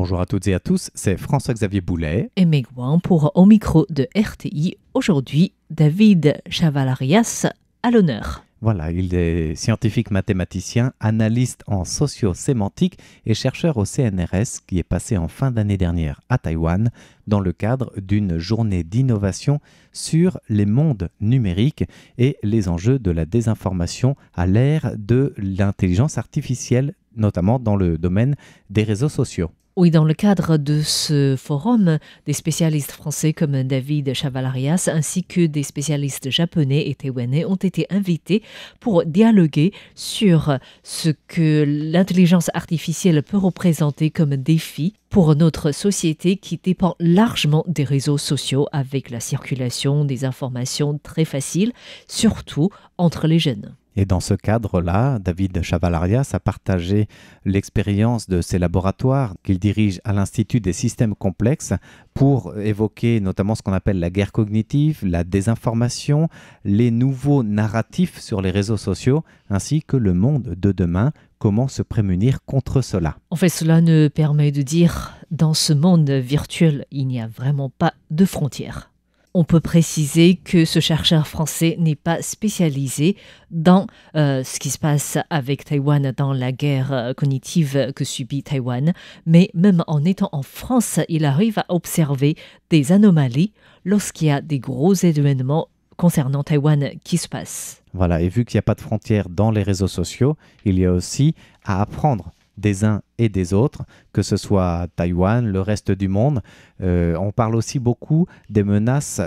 Bonjour à toutes et à tous, c'est François-Xavier Boulet et Meg Wang pour Au micro de RTI. Aujourd'hui, David Chavalarias à l'honneur. Voilà, il est scientifique mathématicien, analyste en socio-sémantique et chercheur au CNRS qui est passé en fin d'année dernière à Taïwan dans le cadre d'une journée d'innovation sur les mondes numériques et les enjeux de la désinformation à l'ère de l'intelligence artificielle, notamment dans le domaine des réseaux sociaux. Oui, dans le cadre de ce forum, des spécialistes français comme David Chavalarias ainsi que des spécialistes japonais et taïwanais ont été invités pour dialoguer sur ce que l'intelligence artificielle peut représenter comme défi pour notre société qui dépend largement des réseaux sociaux avec la circulation des informations très facile, surtout entre les jeunes. Et dans ce cadre-là, David Chavalarias a partagé l'expérience de ses laboratoires qu'il dirige à l'Institut des systèmes complexes pour évoquer notamment ce qu'on appelle la guerre cognitive, la désinformation, les nouveaux narratifs sur les réseaux sociaux, ainsi que le monde de demain. Comment se prémunir contre cela? En fait, cela ne permet de dire, dans ce monde virtuel, il n'y a vraiment pas de frontières. On peut préciser que ce chercheur français n'est pas spécialisé dans ce qui se passe avec Taïwan dans la guerre cognitive que subit Taïwan, mais même en étant en France, il arrive à observer des anomalies lorsqu'il y a des gros événements concernant Taïwan qui se passent. Voilà, et vu qu'il n'y a pas de frontières dans les réseaux sociaux, il y a aussi à apprendre des uns et des autres, que ce soit Taïwan, le reste du monde. On parle aussi beaucoup des menaces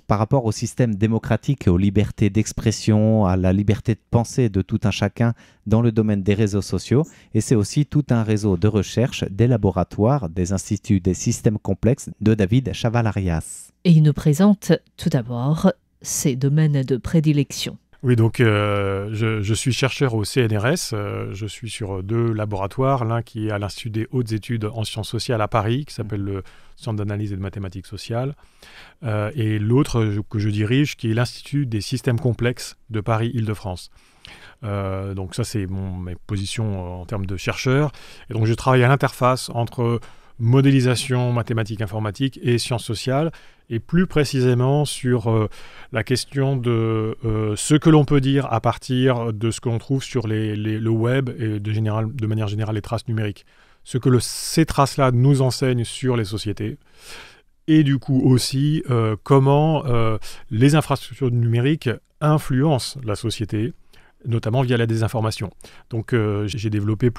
par rapport au système démocratique et aux libertés d'expression, à la liberté de penser de tout un chacun dans le domaine des réseaux sociaux. Et c'est aussi tout un réseau de recherche des laboratoires, des instituts des systèmes complexes de David Chavalarias. Et il nous présente tout d'abord ses domaines de prédilection. Oui, donc je suis chercheur au CNRS, je suis sur 2 laboratoires, l'un qui est à l'Institut des hautes études en sciences sociales à Paris, qui s'appelle le Centre d'analyse et de mathématiques sociales, et l'autre que je dirige, qui est l'Institut des systèmes complexes de Paris-Île-de-France. Donc ça, c'est mes positions en termes de chercheur, et donc je travaille à l'interface entre modélisation mathématique informatique et sciences sociales, et plus précisément sur la question de ce que l'on peut dire à partir de ce que l'on trouve sur le web et de manière générale les traces numériques. Ce que ces traces-là nous enseignent sur les sociétés, et du coup aussi comment les infrastructures numériques influencent la société, notamment via la désinformation. Donc j'ai développé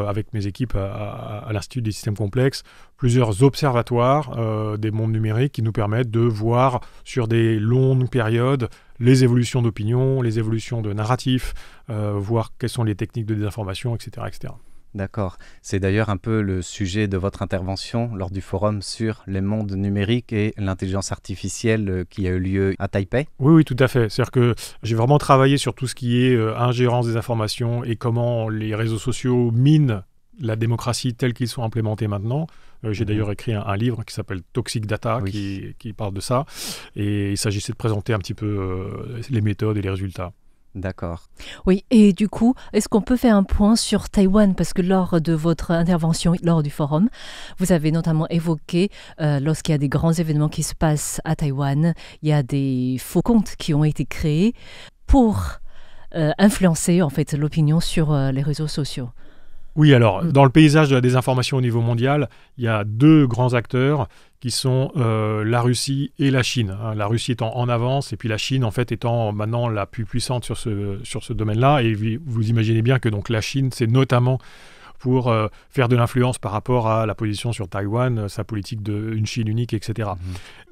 avec mes équipes à l'Institut des systèmes complexes, plusieurs observatoires des mondes numériques qui nous permettent de voir sur des longues périodes les évolutions d'opinion, les évolutions de narratifs, voir quelles sont les techniques de désinformation, etc., etc. D'accord. C'est d'ailleurs un peu le sujet de votre intervention lors du forum sur les mondes numériques et l'intelligence artificielle qui a eu lieu à Taipei. Oui, tout à fait. C'est-à-dire que j'ai vraiment travaillé sur tout ce qui est ingérence des informations et comment les réseaux sociaux minent la démocratie telle qu'ils sont implémentés maintenant. J'ai d'ailleurs écrit un livre qui s'appelle Toxic Data, oui, qui parle de ça. Et il s'agissait de présenter un petit peu les méthodes et les résultats. D'accord. Oui, et du coup, est-ce qu'on peut faire un point sur Taïwan? Parce que lors de votre intervention, lors du forum, vous avez notamment évoqué, lorsqu'il y a des grands événements qui se passent à Taïwan, il y a des faux comptes qui ont été créés pour influencer en fait l'opinion sur les réseaux sociaux. Oui, alors, dans le paysage de la désinformation au niveau mondial, il y a 2 grands acteurs qui sont la Russie et la Chine. La Russie étant en avance et puis la Chine, en fait, étant maintenant la plus puissante sur ce domaine-là. Et vous imaginez bien que donc, la Chine, c'est notamment pour faire de l'influence par rapport à la position sur Taïwan, sa politique d'une Chine unique, etc.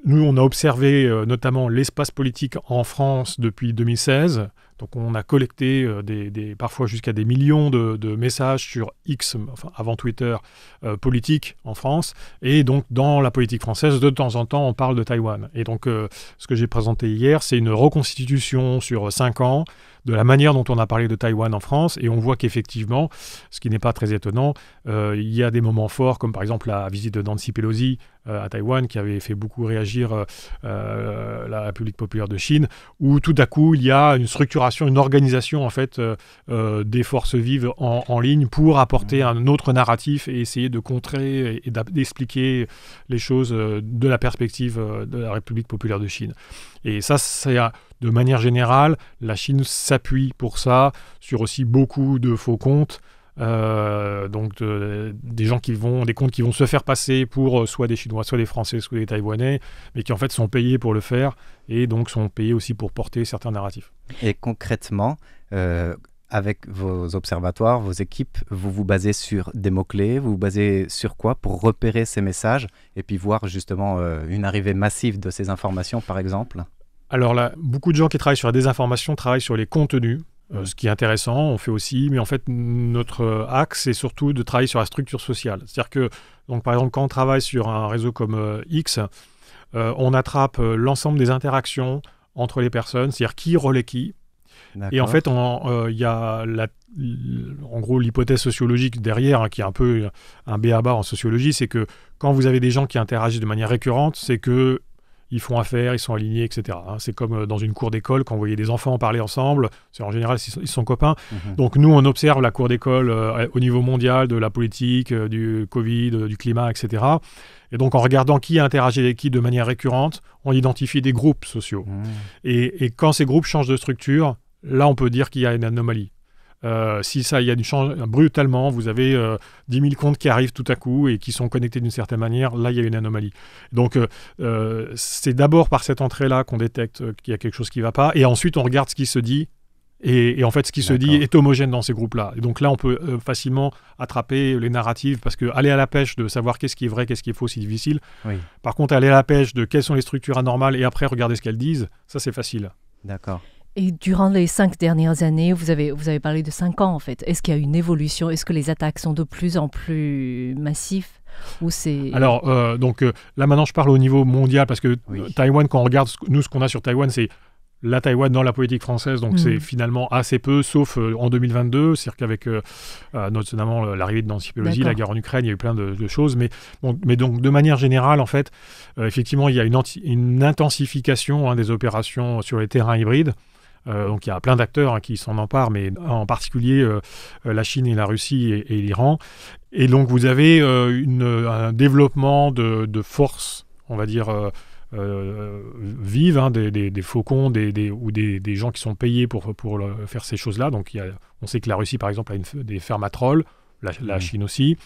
Nous, on a observé notamment l'espace politique en France depuis 2016. Donc on a collecté parfois jusqu'à des millions de messages sur X, enfin, avant Twitter, politiques en France. Et donc dans la politique française, de temps en temps, on parle de Taïwan. Et donc ce que j'ai présenté hier, c'est une reconstitution sur 5 ans de la manière dont on a parlé de Taïwan en France, et on voit qu'effectivement, ce qui n'est pas très étonnant, il y a des moments forts, comme par exemple la visite de Nancy Pelosi à Taïwan, qui avait fait beaucoup réagir la République populaire de Chine, où tout à coup, il y a une structuration, une organisation en fait des forces vives en ligne pour apporter un autre narratif et essayer de contrer et d'expliquer les choses de la perspective de la République populaire de Chine. Et ça, c'est de manière générale, la Chine s'appuie pour ça sur aussi beaucoup de faux comptes. Donc des gens des comptes qui vont se faire passer pour soit des Chinois, soit des Français, soit des Taïwanais, mais qui en fait sont payés pour le faire et donc sont payés aussi pour porter certains narratifs. Et concrètement, avec vos observatoires, vos équipes, vous vous basez sur des mots-clés, vous vous basez sur quoi pour repérer ces messages et puis voir justement une arrivée massive de ces informations par exemple? Alors là, beaucoup de gens qui travaillent sur la désinformation travaillent sur les contenus. Ce qui est intéressant, on fait aussi, mais en fait, notre axe, c'est surtout de travailler sur la structure sociale. C'est-à-dire que, donc, par exemple, quand on travaille sur un réseau comme X, on attrape l'ensemble des interactions entre les personnes, c'est-à-dire qui relaie qui. D'accord. Et en fait, il y a en gros l'hypothèse sociologique derrière, qui est un peu un b.a.-ba en sociologie, c'est que quand vous avez des gens qui interagissent de manière récurrente, c'est que ils font affaire, ils sont alignés, etc. C'est comme dans une cour d'école, quand vous voyez des enfants parler ensemble, c'est en général, ils sont copains. Donc nous, on observe la cour d'école au niveau mondial, de la politique, du Covid, du climat, etc. Et donc en regardant qui interagit avec qui de manière récurrente, on identifie des groupes sociaux. Et quand ces groupes changent de structure, là, on peut dire qu'il y a une anomalie. Si ça, il y a brutalement, vous avez 10 000 comptes qui arrivent tout à coup et qui sont connectés d'une certaine manière, là il y a une anomalie. Donc c'est d'abord par cette entrée-là qu'on détecte qu'il y a quelque chose qui ne va pas, et ensuite on regarde ce qui se dit, et en fait ce qui se dit est homogène dans ces groupes-là. Et donc là on peut facilement attraper les narratives, parce que aller à la pêche de savoir qu'est-ce qui est vrai, qu'est-ce qui est faux, c'est difficile. Oui. Par contre, aller à la pêche de quelles sont les structures anormales et après regarder ce qu'elles disent, ça c'est facile. D'accord. Et durant les 5 dernières années, vous avez parlé de 5 ans en fait. Est-ce qu'il y a une évolution? Est-ce que les attaques sont de plus en plus massives ou c'est... Alors, là maintenant je parle au niveau mondial, parce que Taïwan, quand on regarde ce qu'on a sur Taïwan, c'est la Taïwan dans la politique française, donc c'est finalement assez peu, sauf en 2022, c'est-à-dire qu'avec notamment l'arrivée de Nancy Pelosi, la guerre en Ukraine, il y a eu plein de choses, mais donc de manière générale, en fait, effectivement, il y a une intensification des opérations sur les terrains hybrides. Donc il y a plein d'acteurs qui s'en emparent, mais en particulier la Chine et la Russie et l'Iran. Et donc vous avez un développement de forces, on va dire, vives, des faucons ou des gens qui sont payés pour faire ces choses-là. Donc on sait que la Russie, par exemple, a des fermes à trolls, la Chine aussi.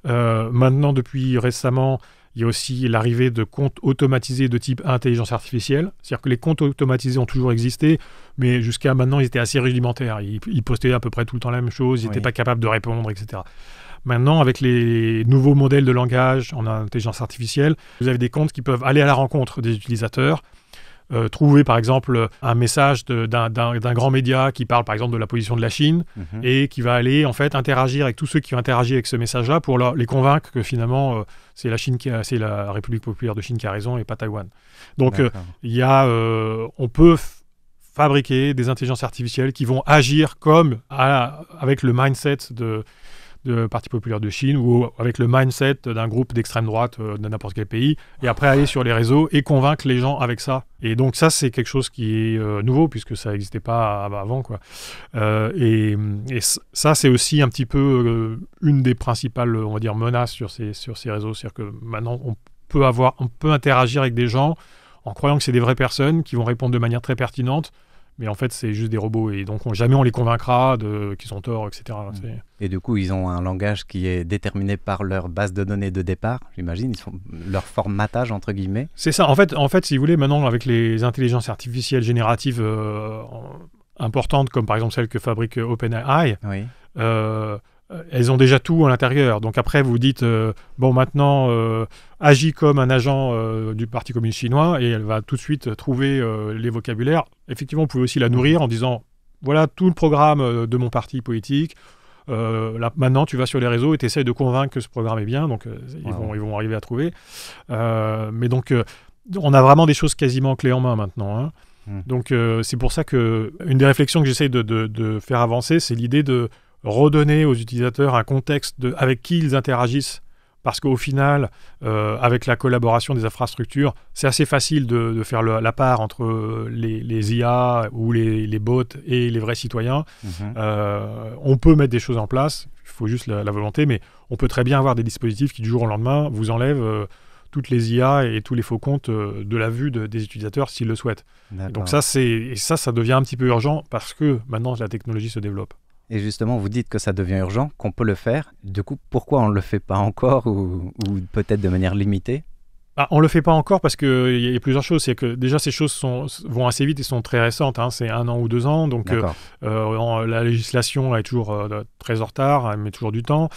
Maintenant, depuis récemment, il y a aussi l'arrivée de comptes automatisés de type intelligence artificielle. C'est-à-dire que les comptes automatisés ont toujours existé, mais jusqu'à maintenant, ils étaient assez rudimentaires. Ils postaient à peu près tout le temps la même chose, ils n'étaient pas capables de répondre, etc. Maintenant, avec les nouveaux modèles de langage en intelligence artificielle, vous avez des comptes qui peuvent aller à la rencontre des utilisateurs, trouver par exemple un message d'un grand média qui parle par exemple de la position de la Chine et qui va aller en fait interagir avec tous ceux qui ont interagi avec ce message-là pour les convaincre que finalement c'est la République populaire de Chine qui a raison et pas Taïwan. Donc on peut fabriquer des intelligences artificielles qui vont agir avec le mindset de Parti populaire de Chine ou avec le mindset d'un groupe d'extrême droite de n'importe quel pays, et après aller sur les réseaux et convaincre les gens avec ça. Et donc ça, c'est quelque chose qui est nouveau, puisque ça n'existait pas avant, quoi. Et ça, c'est aussi un petit peu une des principales, on va dire, menaces sur ces réseaux. C'est-à-dire que maintenant, on peut interagir avec des gens en croyant que c'est des vraies personnes qui vont répondre de manière très pertinente, mais en fait, c'est juste des robots, et donc jamais on les convaincra qu'ils ont tort, etc. Et du coup, ils ont un langage qui est déterminé par leur base de données de départ, j'imagine, ils font leur formatage, entre guillemets. C'est ça, en fait, si vous voulez, maintenant, avec les intelligences artificielles génératives importantes, comme par exemple celles que fabrique OpenAI, elles ont déjà tout à l'intérieur. Donc après, vous dites, maintenant, agis comme un agent du Parti communiste chinois, et elle va tout de suite trouver les vocabulaires. Effectivement, vous pouvez aussi la nourrir en disant, voilà tout le programme de mon parti politique. Là, maintenant, tu vas sur les réseaux et tu essaies de convaincre que ce programme est bien. Donc, ils vont arriver à trouver. Mais donc, on a vraiment des choses quasiment clés en main maintenant. Donc c'est pour ça que une des réflexions que j'essaie de faire avancer, c'est l'idée de redonner aux utilisateurs un contexte avec qui ils interagissent. Parce qu'au final, avec la collaboration des infrastructures, c'est assez facile de faire la part entre les IA ou les bots et les vrais citoyens. On peut mettre des choses en place, il faut juste la volonté, mais on peut très bien avoir des dispositifs qui, du jour au lendemain, vous enlèvent toutes les IA et tous les faux comptes de la vue des utilisateurs s'ils le souhaitent. Donc ça devient un petit peu urgent parce que maintenant, la technologie se développe. Et justement, vous dites que ça devient urgent, qu'on peut le faire. Du coup, pourquoi on ne le fait pas encore ou peut-être de manière limitée ? On ne le fait pas encore parce qu'il y a plusieurs choses. C'est que déjà, ces choses vont assez vite et sont très récentes. C'est 1 an ou 2 ans. Donc, la législation est toujours très en retard. Elle met toujours du temps.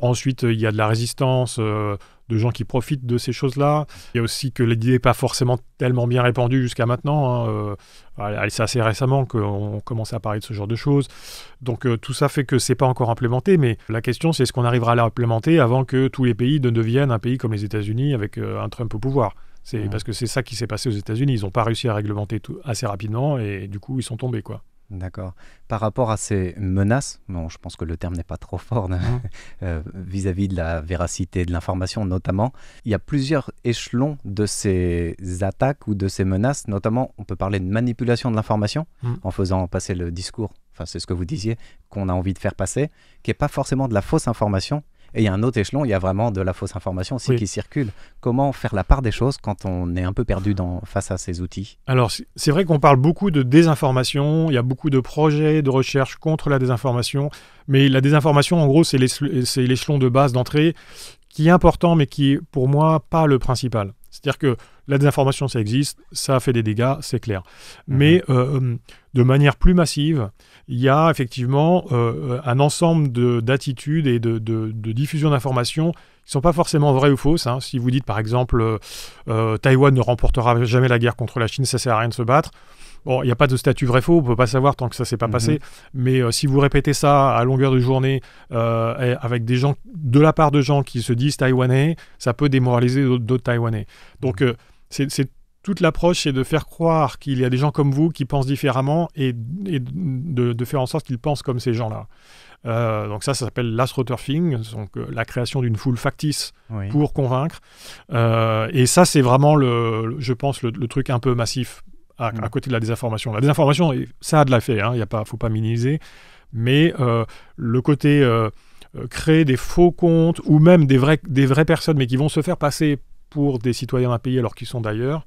Ensuite, il y a de la résistance de gens qui profitent de ces choses-là. Il y a aussi que l'idée n'est pas forcément tellement bien répandue jusqu'à maintenant. C'est assez récemment qu'on commence à parler de ce genre de choses. Donc tout ça fait que ce n'est pas encore implémenté, mais la question c'est est-ce qu'on arrivera à l'implémenter avant que tous les pays ne deviennent un pays comme les États-Unis avec un Trump au pouvoir. Parce que c'est ça qui s'est passé aux États-Unis. Ils n'ont pas réussi à réglementer tout assez rapidement et du coup ils sont tombés, quoi. D'accord. Par rapport à ces menaces, je pense que le terme n'est pas trop fort vis-à-vis de la véracité de l'information notamment, il y a plusieurs échelons de ces attaques ou de ces menaces, notamment on peut parler de manipulation de l'information en faisant passer le discours, enfin c'est ce que vous disiez, qu'on a envie de faire passer, qui n'est pas forcément de la fausse information. Et il y a un autre échelon, il y a vraiment de la fausse information aussi qui circule. Comment faire la part des choses quand on est un peu perdu face à ces outils ? Alors, c'est vrai qu'on parle beaucoup de désinformation, il y a beaucoup de projets de recherche contre la désinformation, mais la désinformation, en gros, c'est l'échelon de base d'entrée qui est important, mais qui est, pour moi, pas le principal. C'est-à-dire que la désinformation, ça existe, ça fait des dégâts, c'est clair. Mais de manière plus massive, il y a effectivement un ensemble d'attitudes et de diffusion d'informations qui ne sont pas forcément vraies ou fausses. Si vous dites, par exemple, Taïwan ne remportera jamais la guerre contre la Chine, ça ne sert à rien de se battre. Bon, il n'y a pas de statut vrai-faux, on ne peut pas savoir tant que ça ne s'est pas passé. Mais si vous répétez ça à longueur de journée avec de la part de gens qui se disent taïwanais, ça peut démoraliser d'autres Taïwanais. Donc, c'est toute l'approche, c'est de faire croire qu'il y a des gens comme vous qui pensent différemment et de faire en sorte qu'ils pensent comme ces gens-là. Donc ça s'appelle l'astroturfing, donc la création d'une foule factice pour convaincre. Et ça, c'est vraiment, je pense, le truc un peu massif à côté de la désinformation. La désinformation, ça a de l'effet, il ne faut pas minimiser. Mais le côté créer des faux comptes ou même des vraies personnes, mais qui vont se faire passer pour des citoyens d'un pays alors qu'ils sont d'ailleurs,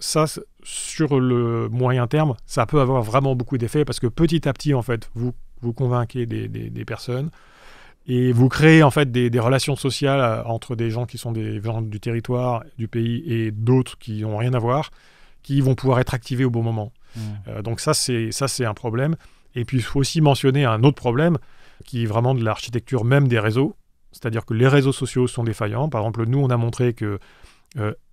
ça, sur le moyen terme, ça peut avoir vraiment beaucoup d'effets parce que petit à petit, en fait, vous convainquez des personnes et vous créez en fait des relations sociales entre des gens qui sont des gens du territoire, du pays et d'autres qui n'ont rien à voir, qui vont pouvoir être activés au bon moment. Donc ça, c'est un problème. Et puis, il faut aussi mentionner un autre problème qui est vraiment de l'architecture même des réseaux. C'est-à-dire que les réseaux sociaux sont défaillants. Par exemple, nous, on a montré que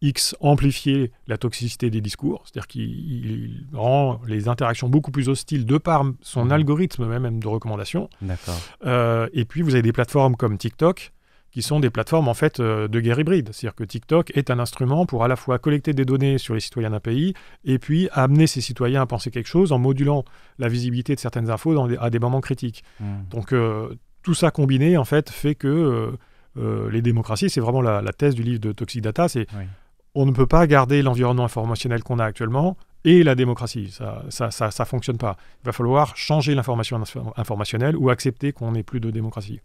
X amplifiait la toxicité des discours. C'est-à-dire qu'il rend les interactions beaucoup plus hostiles de par son algorithme même de recommandation. D'accord. Et puis, vous avez des plateformes comme TikTok qui sont des plateformes en fait de guerre hybride. C'est-à-dire que TikTok est un instrument pour à la fois collecter des données sur les citoyens d'un pays et puis amener ces citoyens à penser quelque chose en modulant la visibilité de certaines infos à des moments critiques. Donc tout ça combiné en fait fait que les démocraties, c'est vraiment la thèse du livre de Toxic Data, c'est on ne peut pas garder l'environnement informationnel qu'on a actuellement et la démocratie. Ça fonctionne pas. Il va falloir changer l'information informationnelle ou accepter qu'on n'ait plus de démocratie.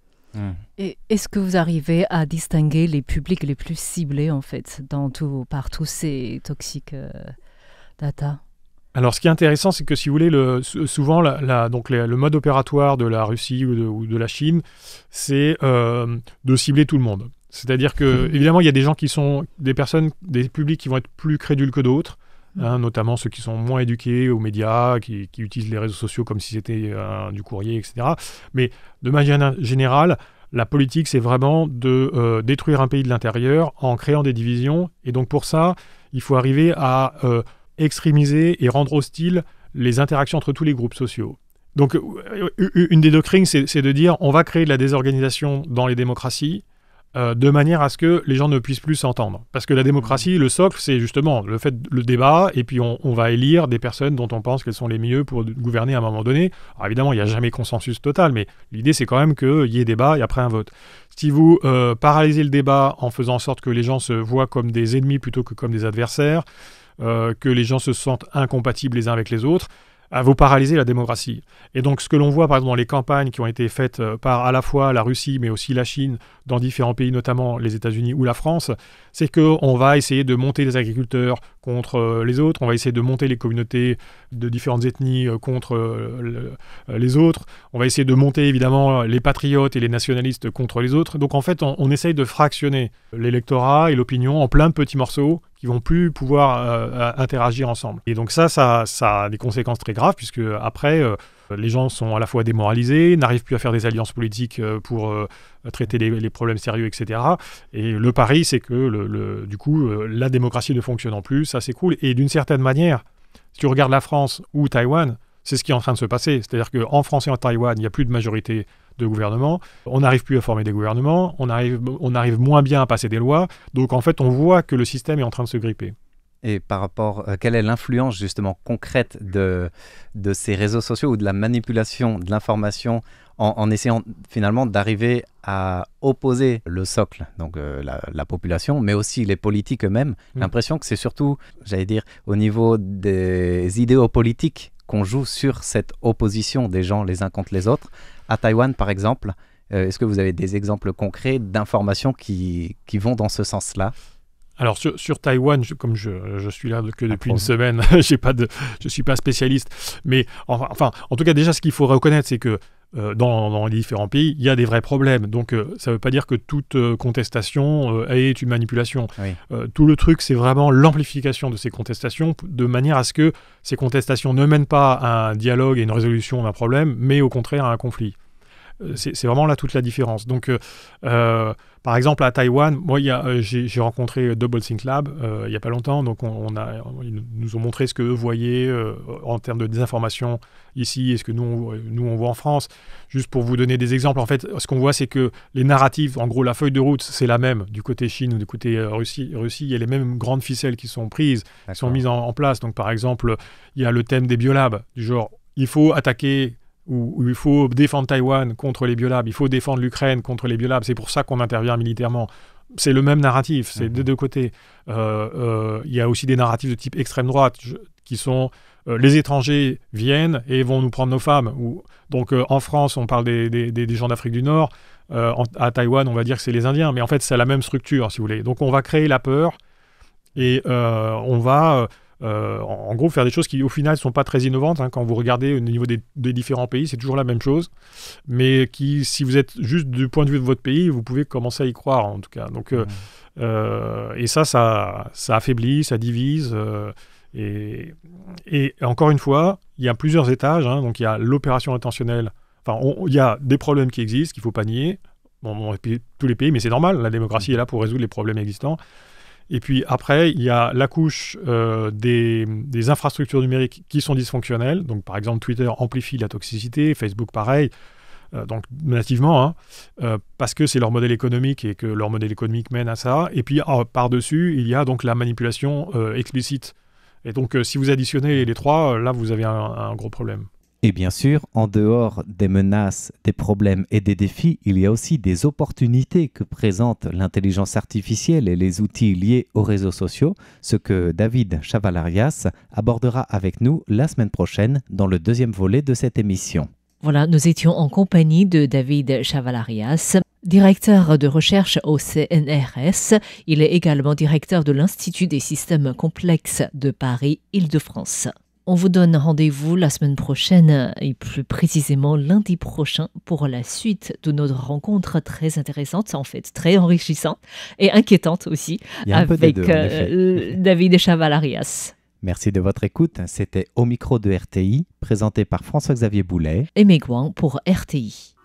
Et est-ce que vous arrivez à distinguer les publics les plus ciblés en fait par tous ces toxiques data ? Alors, ce qui est intéressant, c'est que si vous voulez, souvent, le mode opératoire de la Russie ou de la Chine, c'est de cibler tout le monde. C'est-à-dire que, évidemment, il y a des gens des publics qui vont être plus crédules que d'autres, notamment ceux qui sont moins éduqués aux médias, qui utilisent les réseaux sociaux comme si c'était du courrier, etc. Mais de manière générale, la politique, c'est vraiment de détruire un pays de l'intérieur en créant des divisions. Et donc, pour ça, il faut arriver à extrémiser et rendre hostiles les interactions entre tous les groupes sociaux. Donc, une des doctrines, c'est de dire on va créer de la désorganisation dans les démocraties de manière à ce que les gens ne puissent plus s'entendre. Parce que la démocratie, le socle, c'est justement le débat, et puis on va élire des personnes dont on pense qu'elles sont les mieux pour gouverner à un moment donné. Alors évidemment, il n'y a jamais consensus total, mais l'idée, c'est quand même qu'il y ait débat et après un vote. Si vous paralysez le débat en faisant en sorte que les gens se voient comme des ennemis plutôt que comme des adversaires, que les gens se sentent incompatibles les uns avec les autres, vous paralysez la démocratie. Et donc, ce que l'on voit, par exemple, dans les campagnes qui ont été faites par à la fois la Russie, mais aussi la Chine, dans différents pays, notamment les États-Unis ou la France, c'est qu'on va essayer de monter les agriculteurs contre les autres, on va essayer de monter les communautés de différentes ethnies contre les autres, on va essayer de monter, évidemment, les patriotes et les nationalistes contre les autres. Donc, en fait, on essaye de fractionner l'électorat et l'opinion en plein de petits morceaux qui vont plus pouvoir interagir ensemble. Et donc ça a des conséquences très graves, puisque après, les gens sont à la fois démoralisés, n'arrivent plus à faire des alliances politiques pour traiter les problèmes sérieux, etc. Et le pari, c'est que du coup, la démocratie ne fonctionnant plus, ça c'est cool. Et d'une certaine manière, si tu regardes la France ou Taïwan, c'est ce qui est en train de se passer. C'est-à-dire qu'en France et en Taïwan, il n'y a plus de majorité de gouvernement, on n'arrive plus à former des gouvernements, on arrive moins bien à passer des lois, donc en fait on voit que le système est en train de se gripper. Et par rapport, quelle est l'influence justement concrète de ces réseaux sociaux ou de la manipulation de l'information en essayant finalement d'arriver à opposer le socle, donc la population, mais aussi les politiques eux-mêmes. L'impression que c'est surtout, j'allais dire, au niveau des idéaux politiques qu'on joue sur cette opposition des gens les uns contre les autres. À Taïwan, par exemple, est-ce que vous avez des exemples concrets d'informations qui vont dans ce sens-là ? Alors sur Taïwan, comme je suis là que depuis une semaine, je suis pas spécialiste, mais enfin, en tout cas déjà ce qu'il faut reconnaître, c'est que dans les différents pays, il y a des vrais problèmes. Donc ça ne veut pas dire que toute contestation est une manipulation. Oui. Tout le truc, c'est vraiment l'amplification de ces contestations, de manière à ce que ces contestations ne mènent pas à un dialogue et une résolution d'un problème, mais au contraire à un conflit. C'est vraiment là toute la différence. Donc, par exemple, à Taïwan, moi, j'ai rencontré Double Think Lab il n'y a pas longtemps. Donc, ils nous ont montré ce qu'eux voyaient en termes de désinformation ici et ce que nous on voit en France. Juste pour vous donner des exemples, en fait, ce qu'on voit, c'est que les narratifs, en gros, la feuille de route, c'est la même du côté Chine ou du côté Russie. Il y a les mêmes grandes ficelles qui sont prises, qui sont mises en place. Donc, par exemple, il y a le thème des biolabs, du genre, il faut attaquer où il faut défendre Taïwan contre les biolabs, il faut défendre l'Ukraine contre les biolabs, c'est pour ça qu'on intervient militairement. C'est le même narratif, c'est des deux côtés. Il y a aussi des narratifs de type extrême droite qui sont les étrangers viennent et vont nous prendre nos femmes. Donc en France, on parle des gens d'Afrique du Nord, à Taïwan, on va dire que c'est les Indiens, mais en fait, c'est la même structure, si vous voulez. Donc on va créer la peur et on va... en gros, faire des choses qui, au final, ne sont pas très innovantes. Quand vous regardez au niveau des différents pays, c'est toujours la même chose. Mais qui, si vous êtes juste du point de vue de votre pays, vous pouvez commencer à y croire, en tout cas. Donc, et ça affaiblit, ça divise. Et encore une fois, il y a plusieurs étages. Donc, il y a l'opération intentionnelle. Enfin, il y a des problèmes qui existent, qu'il ne faut pas nier. Bon, tous les pays, mais c'est normal. La démocratie est là pour résoudre les problèmes existants. Et puis après, il y a la couche des infrastructures numériques qui sont dysfonctionnelles. Donc par exemple, Twitter amplifie la toxicité, Facebook pareil, donc nativement, parce que c'est leur modèle économique et que leur modèle économique mène à ça. Et puis par-dessus, il y a donc la manipulation explicite. Et donc si vous additionnez les trois, là vous avez un gros problème. Et bien sûr, en dehors des menaces, des problèmes et des défis, il y a aussi des opportunités que présente l'intelligence artificielle et les outils liés aux réseaux sociaux, ce que David Chavalarias abordera avec nous la semaine prochaine dans le deuxième volet de cette émission. Voilà, nous étions en compagnie de David Chavalarias, directeur de recherche au CNRS. Il est également directeur de l'Institut des systèmes complexes de Paris-Île-de-France. On vous donne rendez-vous la semaine prochaine et plus précisément lundi prochain pour la suite de notre rencontre très intéressante, en fait très enrichissante et inquiétante aussi avec David Chavalarias. Merci de votre écoute. C'était Au micro de RTI, présenté par François-Xavier Boulet et Megouan pour RTI.